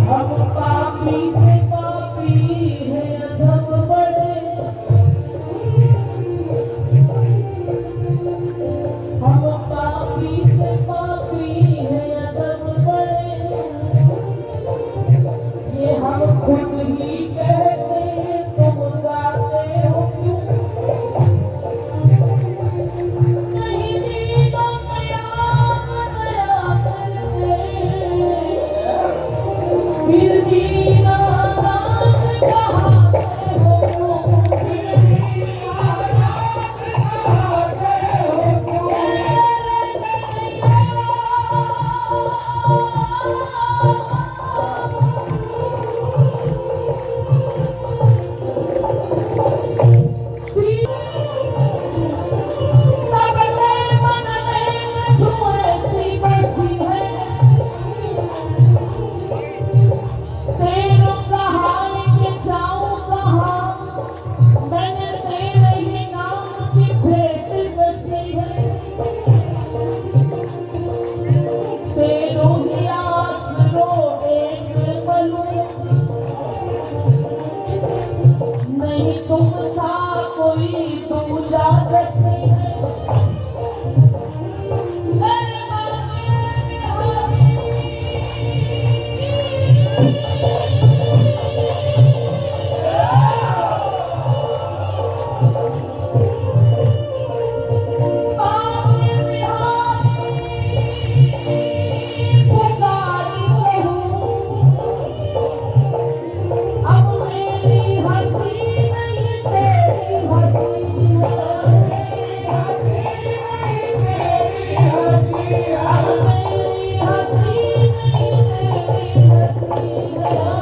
हम पापी से पापी है अधम बड़े, हम पापी से पापी है अधम बड़े, ये हम खुद ही कहते तुम गाते हो क्यों? नहीं दीनों में आग दया करके, फिर दीनानाथ कहाते हो क्यों? फिर दीनानाथ कहाते हो क्यों? तबले मन में जो ऐसी बसी है, तेरू कहाँ लेके जाऊं कहाँ, मैंने तेरे ही नाम की भेंट बसी है, तेरू ही आसरो एक मलूंगी, नहीं तुम सा कोई दूजा बसी है। अरे बाबे बिहारी, बाबे बिहारी पुकारी हूँ, अब मेरी हंसी नहीं तेरी हंसी है, अब मेरी हंसी नहीं तेरी हंसी है।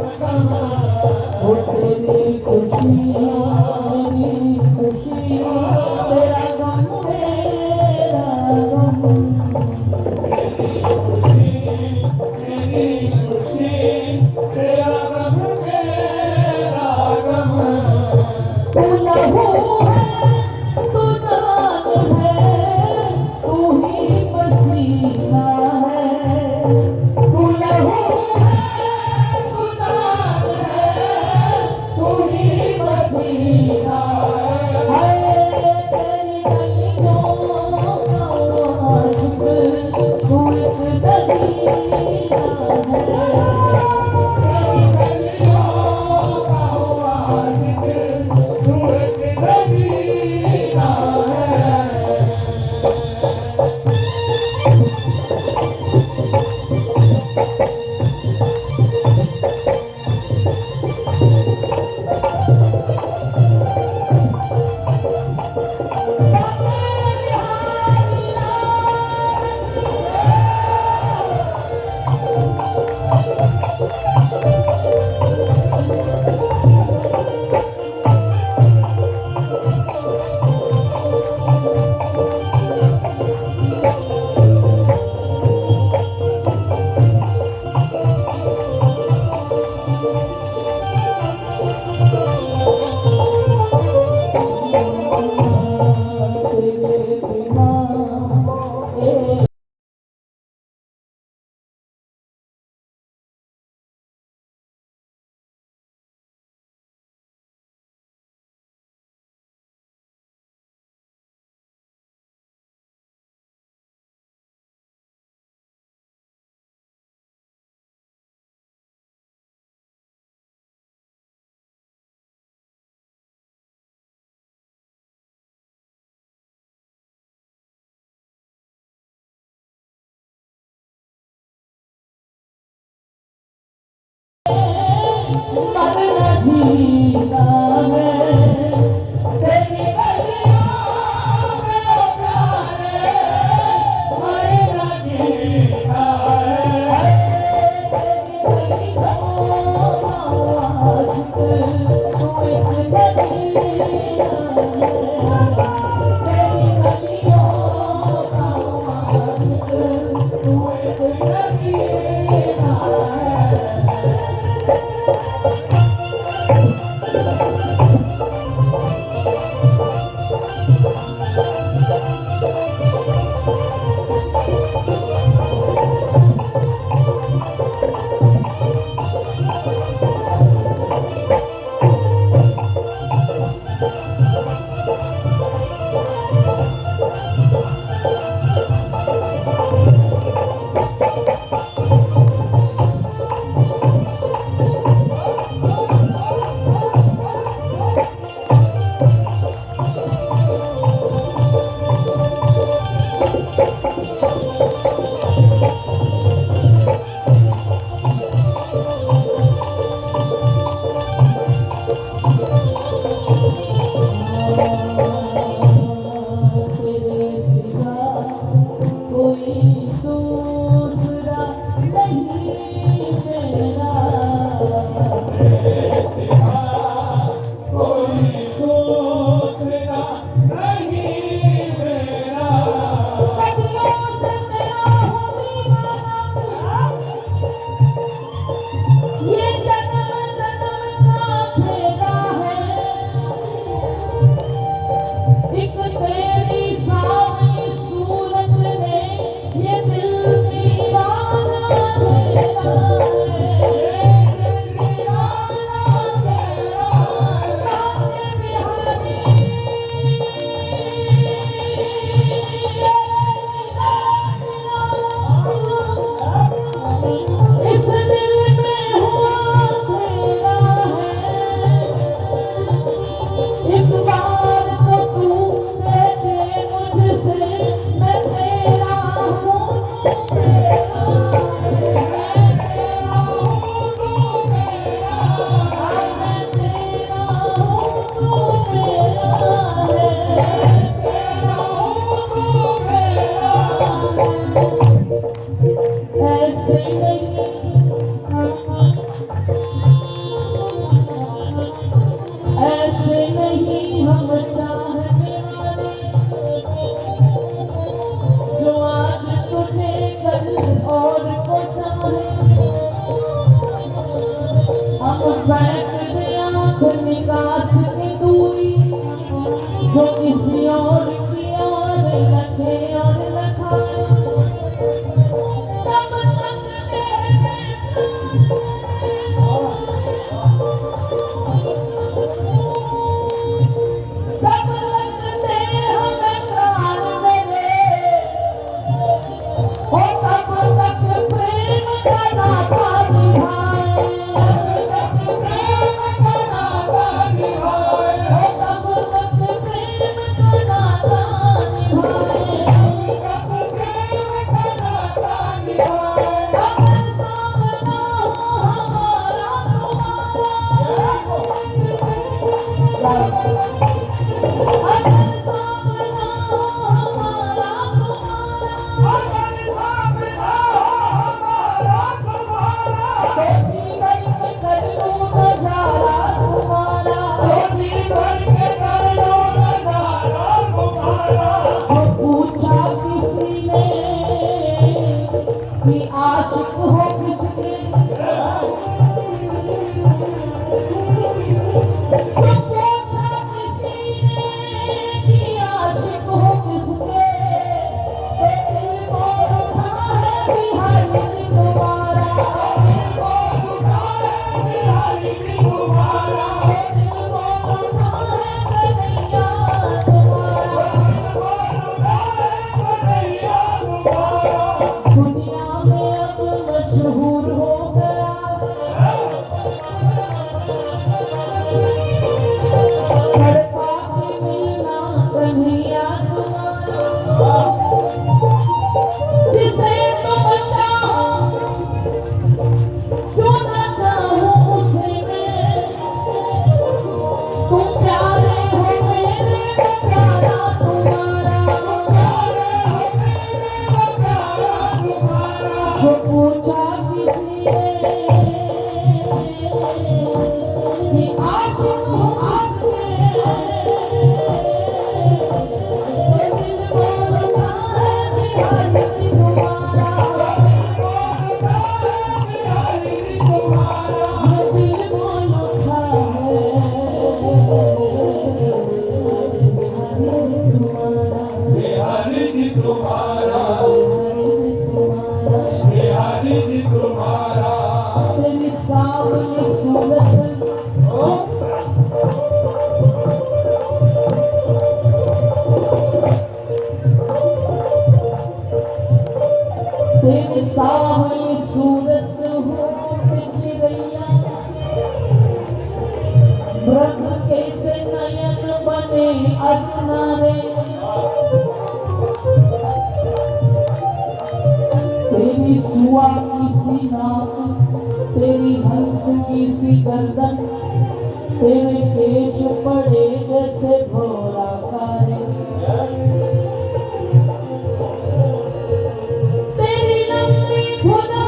वो तेरी खुशी मेरी खुशी तेरा गम मेरा गम तू लहू है तू जान है तू ही पसीना है तू लहू है तू जान है तू ही पसीना है तेरी गलियों का आशिक तू एक दीवाना है तेरी गलियों का आशिक तू एक दीवाना तेरे बिना मरना जीना है तेरी गलियों में ओ प्यारे मरना जीना है तेरी गलियों का आशिक तू एक दीवाना है तेरी गलियों का आशिक तू एक दीवाना है फेंक दे आँख निकास की दूरी, जो किसी और की और लखे और लखाए। जब तक तेरे जब लगते हमें प्राण मेरे, हो तब तक प्रेम का नाता निभाए। तब तक प्रेम का नाता निभाए, हो तब तक प्रेम का नाता निभाए। तब तक प्रेम का नाता निभाए। अगर सामना हो हमारा तुम्हारा, अगर सामना हो हमारा तुम्हारा, तो जीवन में कर लो नजारा तुम्हारा, तो जीवन में कर लो नजारा तुम्हारा। जो पूछा किसी ने कि आशिक हो किसके, जो पूछा किसी ने कि आशिक हो किसके, तो दिल को उठा है बिहारी जी तुम्हारा, दिल को उठा है बिहारी जी तुम्हारा, दिल को उठा है कन्हैया तुम्हारा, दुनिया में अब मशहूर हो गया, लड़का के मिलना कन्हैया तुम्हारा। जिसे तुम चाहो क्यों ना चाहो उसे मैं, तुम प्यारे हो मेरे वो प्यारा तुम्हारा, तुम प्यारे हो मेरे वो प्यारा तुम्हारा। जो पूछा किसी ने कि आशिक हो किसके, तो दिल को उठा है बिहारी जी तुम्हारा, दिल को उठा है बिहारी जी तुम्हारा, दिल को उठा है बिहारी जी तुम्हारा, बिहारी जी तुम्हारा, तेरी सावली सूरत, तेरी सावली सूरत होठ चिड़ैया, मृग कैसे नयन बने अटनारे। तेरी सुआ की सी नाक, तेरी हंस की सी गर्दन, तेरे केश पड़े जैसे भोरा कारे। तेरी लंबी भुजा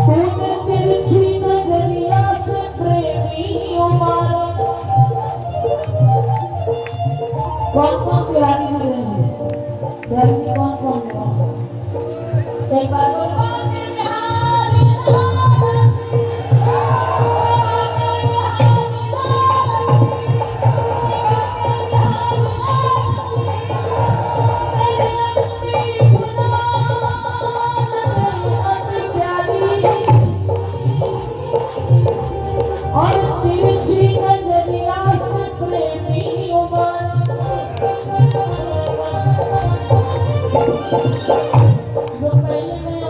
तूने तिरछी नजरिया से प्रेमियों मारे। कौन कौन बिहारी जी रहे हैं? बिहारी जी कौन कौन है? एक बार बोलो बिहारी और तिरछी नजरिया से प्रेमियों मारे। जो पहले मैं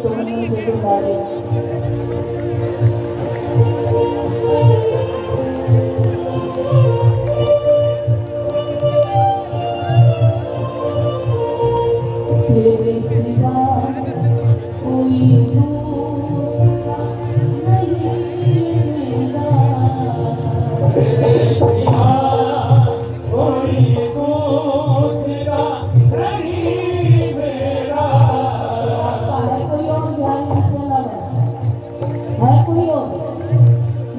मंगल के गुब्बारे। तेरे सिवा कोई दूसरा नहीं मेरा, तेरे सिवा कोई दूसरा नहीं मेरा। है कोई और ध्यान इसके अलावा? है कोई और?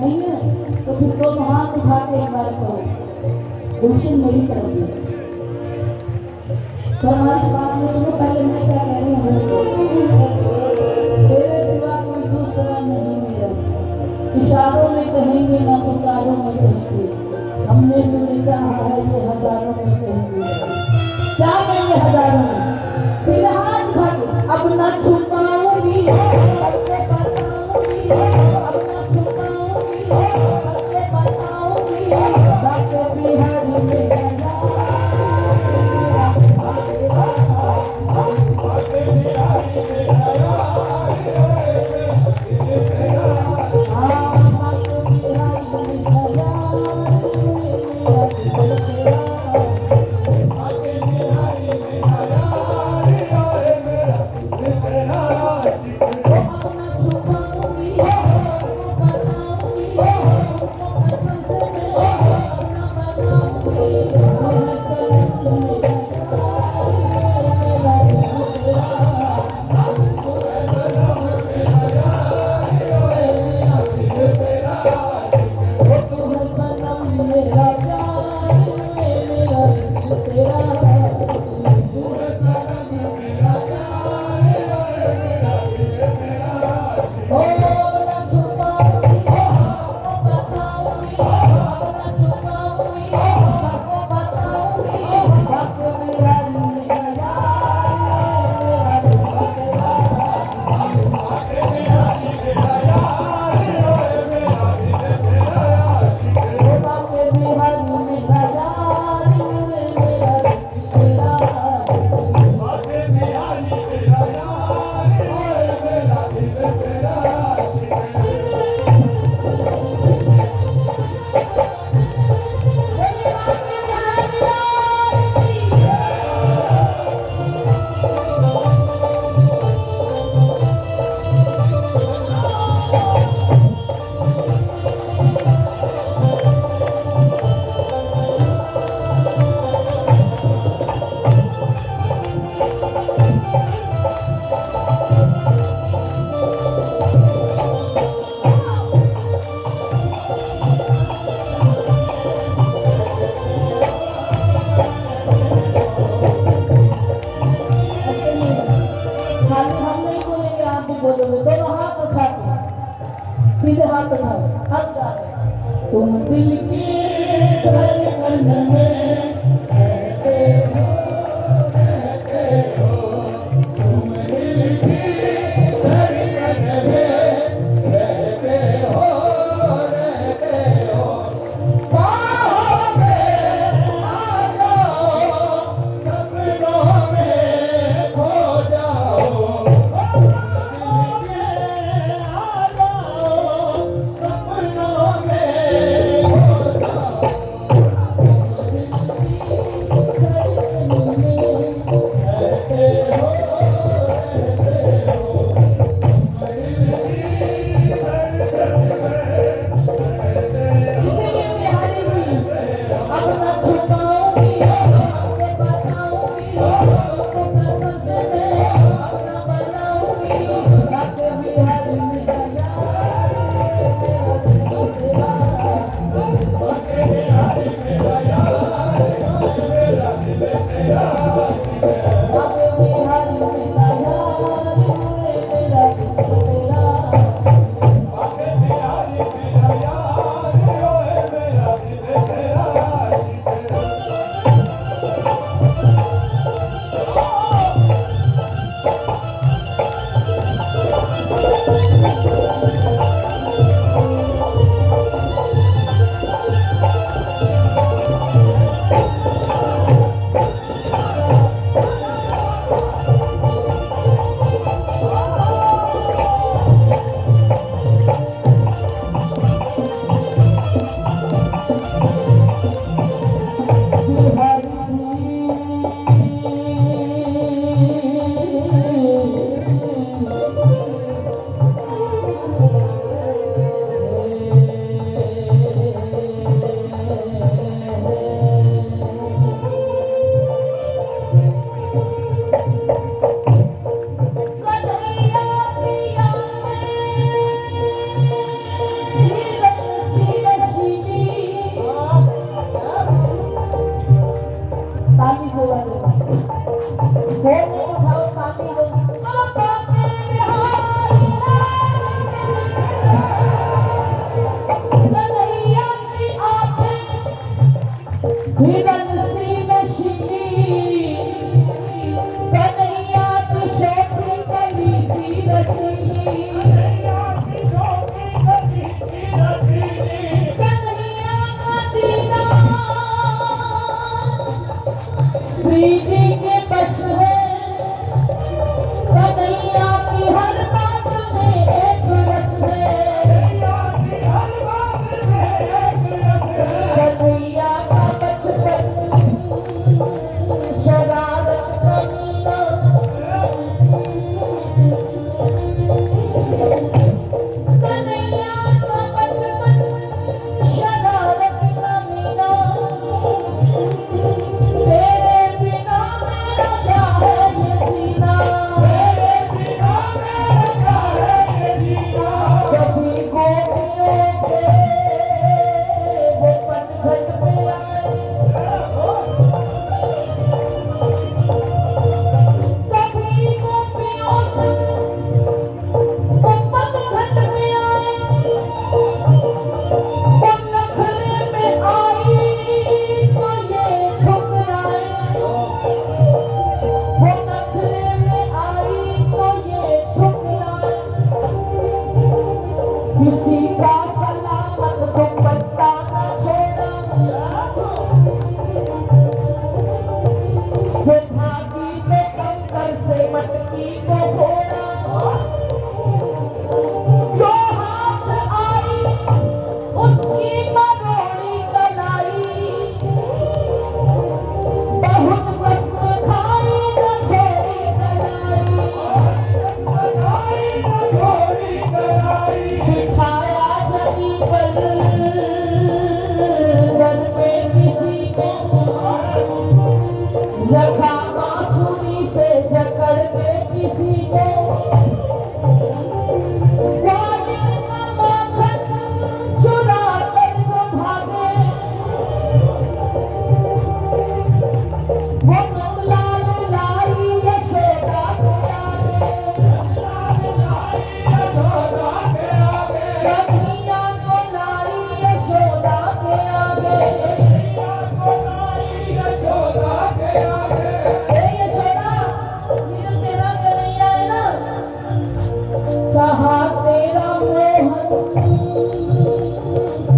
नहीं है? तो फिर दोनों हाथ उठा के एक बार करो, गुलशन मेरी तरफ भी। फरमाइश बात में सुनो, पहले मैं क्या कह रही हूँ। तेरे सिवा कोई दूसरा नहीं मेरा, इशारों में कहेंगे ना पुकारों में कहेंगे, हमने तुझे चाहा है ये हजारों में कहेंगे। क्या कहेंगे हजारों में? सीधा हाथ उठा के, अब ना छुपाऊंगी सबको बताऊंगी, अब ना छुपाऊंगी सबको बताऊंगी, बाके बिहारी में सीधे हाथ उठाओ, हाथ उठाओ। तुम दिल की धड़कन में रहते हो, तुम दिल की धड़कन में रहते हो, बाहों में आ जाओ, सपनों में खो जाओ। दिल की सा सलामत दुपट्टा न छोड़ा, जो भागी पे कंकर से मटकी को फोड़ा, जो हाथ आई उसकी करोड़ी कलाई, बहुत वस्त्र खाई न छोड़ी कलाई, बिठाया जमी पर दर पे किसी को, रखा बांसुरी से जकड़ के किसी को, वालिद का माखन चुरा कर जो भागे, वो नंदलाल लाई यशोदा के आगे, कन्हैया को लाई यशोदा के आगे, ए यशोदा, ये तेरा कन्हैया है ना, कहा तेरा मोहन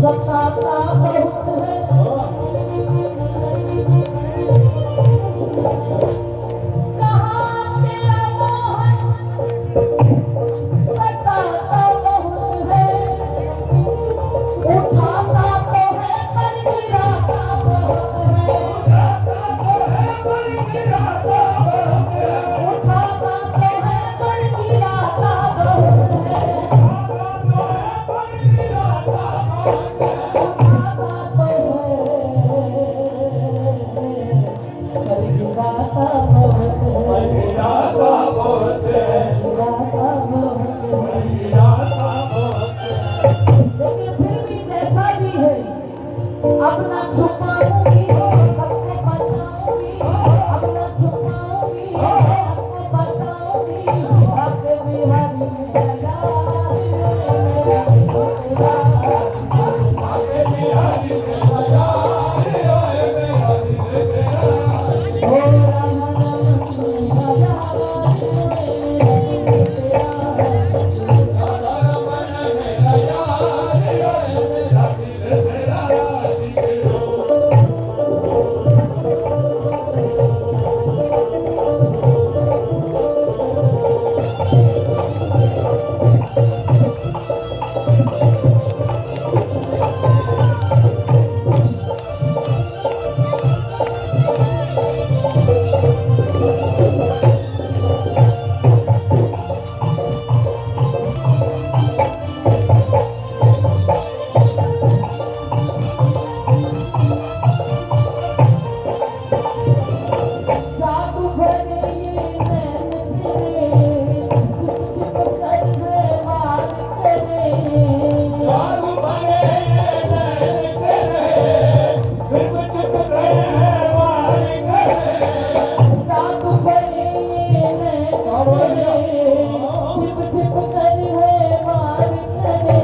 सताता बहुत है, कहा तेरा मोहन सताता बहुत है, उठाता तो है पर गिराता बहुत है, उठाता तो है पर गिराता बहुत है, उठाता तो है पर गिराता बहुत है, लेकिन फिर भी जैसा भी है अपना छुपाऊंगी सबको बताऊंगी, अपना छुपाऊंगी सबको बताऊंगी, आपके बिहारी दया जादू भरे ये नैन तेरे, छिप छिप कर है वार करे, जादू भरे ये नैन तेरे, छिप छिप कर है वार करे, जादू भरे ये नैन तेरे, छिप छिप कर है वार करे,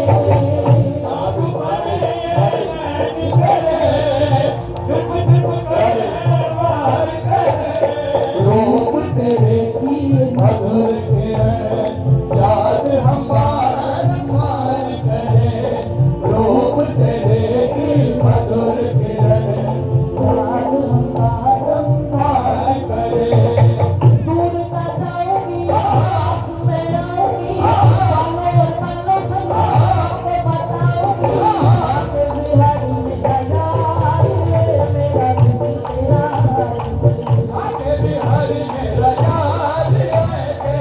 जादू भरे ये नैन तेरे, छिप छिप कर है वार करे, रूप तेरे की मधुर किरण याद हमार मान करे, रूप तेरे की मधुर किरण याद हमारा मान करे, दूर न जाऊंगी पास में आऊंगी, पालो पालो से आपको बताऊंगी, आपके बिहारी दया मेरा तेरा, आगे भी हरि मेरा याद आए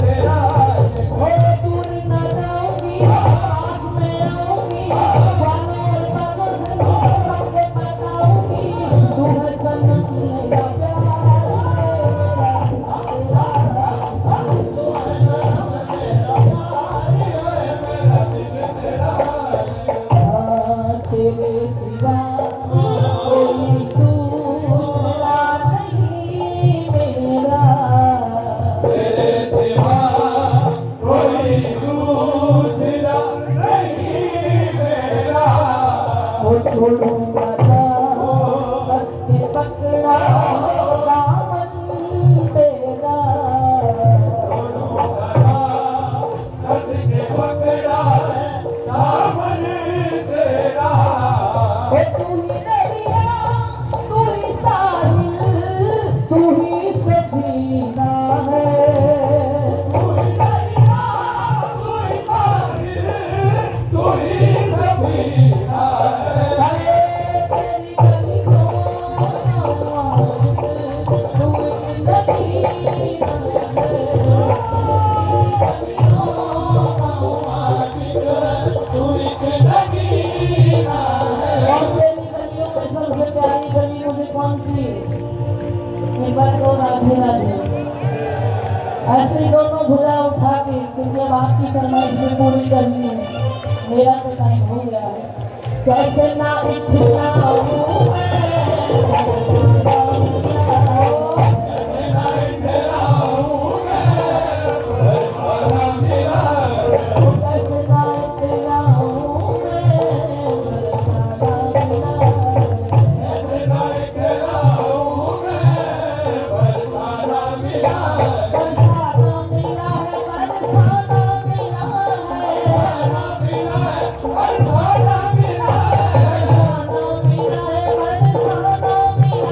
तेरा हो दूर न जाऊंगी पास में आऊंगी, पालो पालो से सबको बताऊंगी, तू है सनम मेरा तेरे सिवा कोई दूसरा नहीं मेरा, तेरे सिवा कोई दूसरा नहीं मेरा, वो छोड़ूंगा ना कस के पकड़ा दामन तेरा, कस के पकड़ा है फरमाइश भी पूरी करनी है। मेरा तो टाइम हो गया है। कैसे ना इखलाऊं मैं बरसाना मिला, कैसे ना इखलाऊं मैं बरसाना मिला, कैसे ना इखलाऊं मैं बरसाना मिला। कैसे ना इखलाऊं मैं बरसाना मिला, बरसाना मिला है, बरसाना मिला है, बरसाना मिला है, बरसाना मिला है, बरसाना मिला है, बरसाना मिला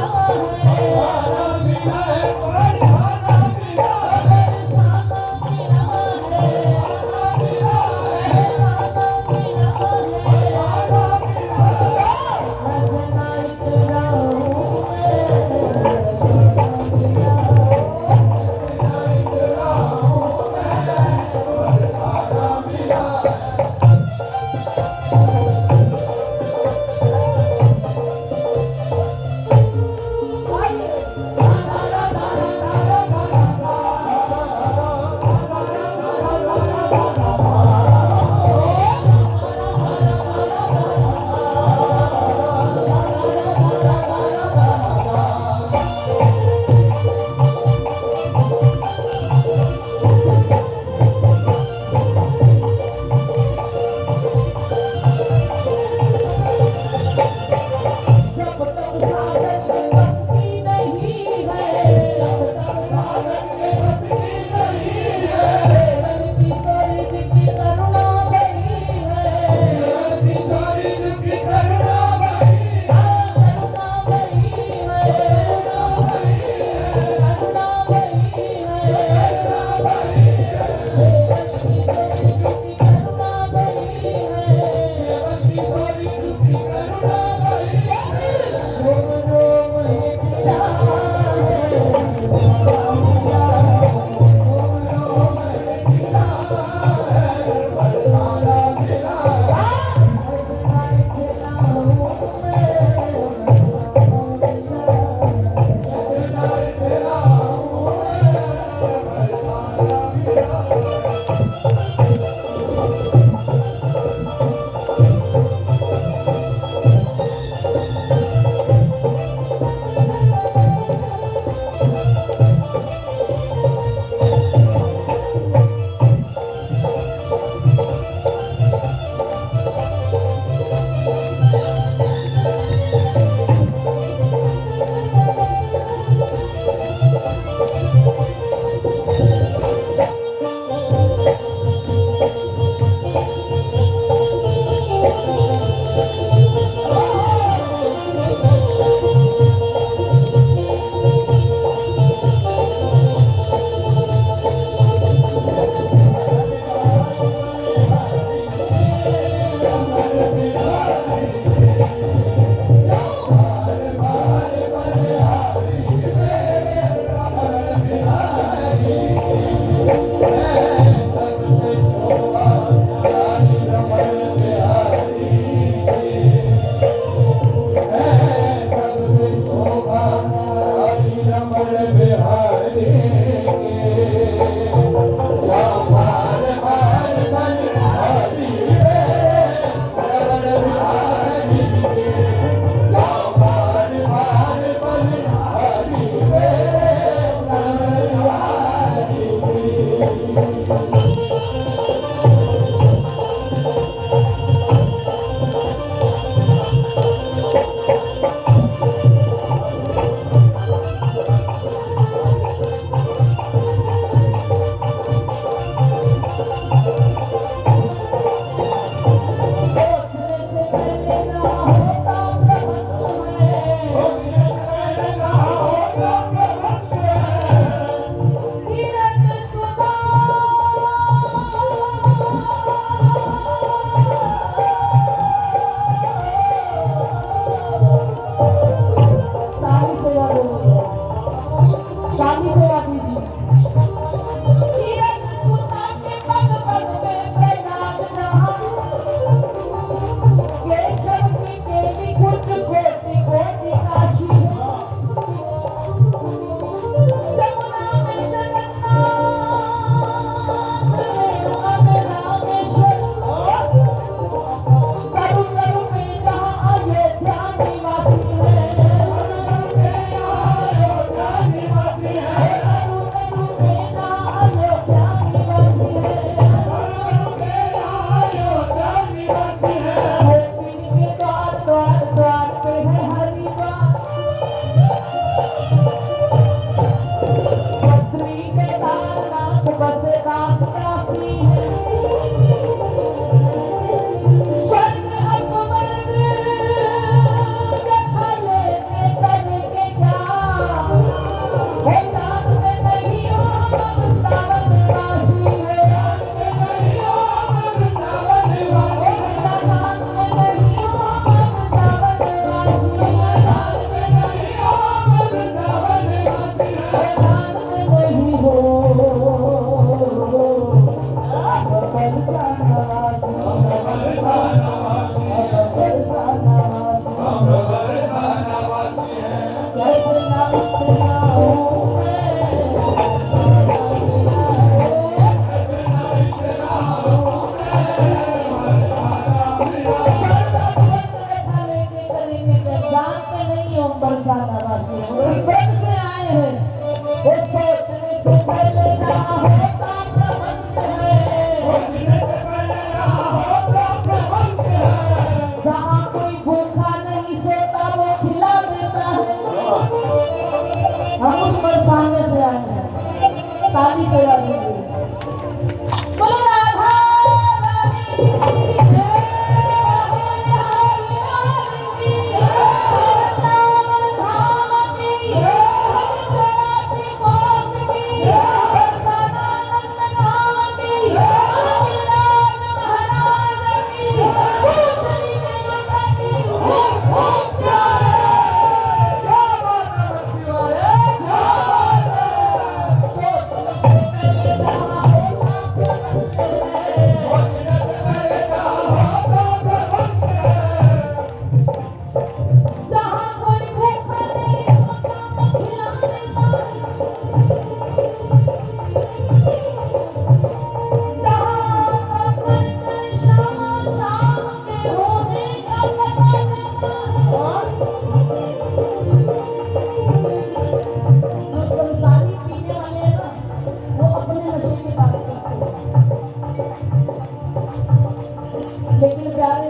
प्यारे,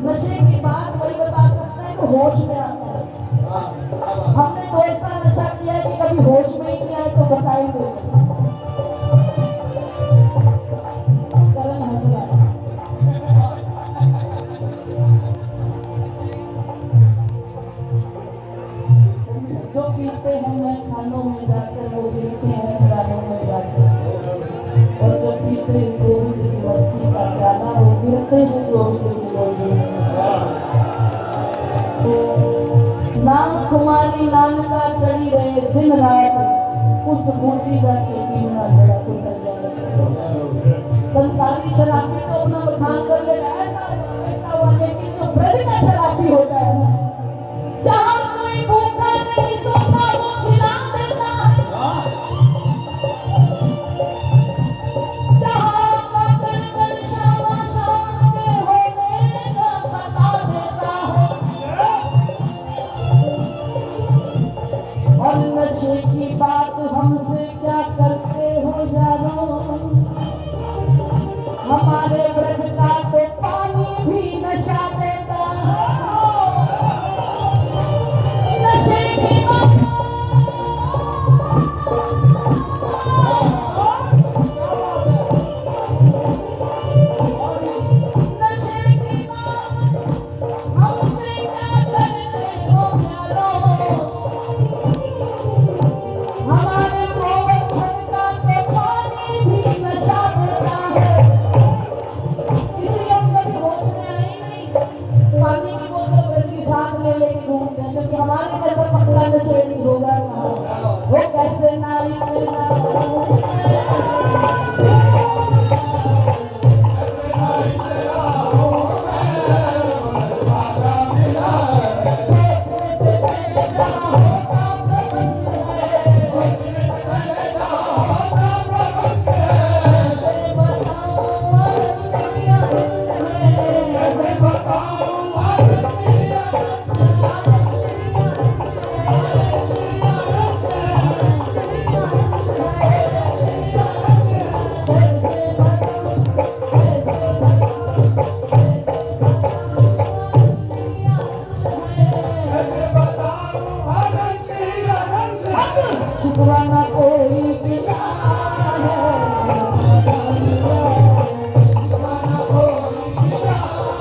नशे की बात कोई बता सकता है तो होश में आता है। हमने तो ऐसा नशा किया है कि कभी होश में ही नहीं आए तो बताएंगे। करण हंस रहा है। जो पीते हैं मैं खानों में जाकर, वो गिरते हैं गानों में जाकर, और जो पीते हैं गोविंद की मस्ती का प्याला, वो गिरते हैं गोविंद की गोदी में। नाम कुमारी नानका चढ़ी रहे दिन रात, उस बूढ़ी जाके पीना जड़ा उतर जाए। संसारी शराबी तो अपना बखान कर लेगा, ऐसा हुआ, लेकिन जो ब्रज का शराबी होता है ना, जहाँ कोई भूखा नहीं सोता वो खिला देता है, जहाँ कण शाम शाम के होने का बता देता है। और नशे की बात हमसे क्या करते हो यारो, हमारे ब्रज का तो पानी भी नशा देता है। नशे की बात, नशे की बात हमसे क्या करते हो यारो, हमारे गोवर्धन का तो पानी भी नशा देता है। इसलिए हम कभी होश में आए नहीं, पानी की बोतल ब्रज की साथ ले लेके घूमते हैं, क्योंकि हमारे जैसा पक्का नशेड़ी होगा कहाँ, वो कैसे नारी शुक्राना कोई गिला है, शुक्राना कोई गिला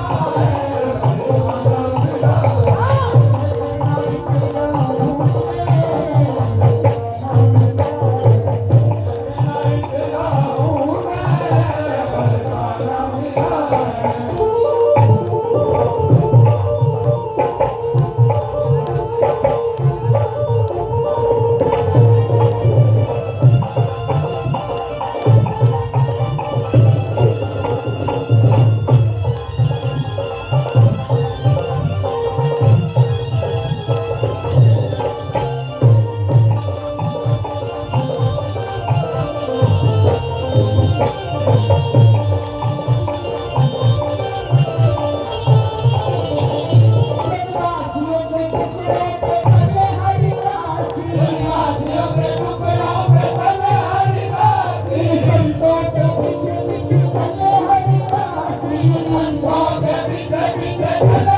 पीछे पीछे चले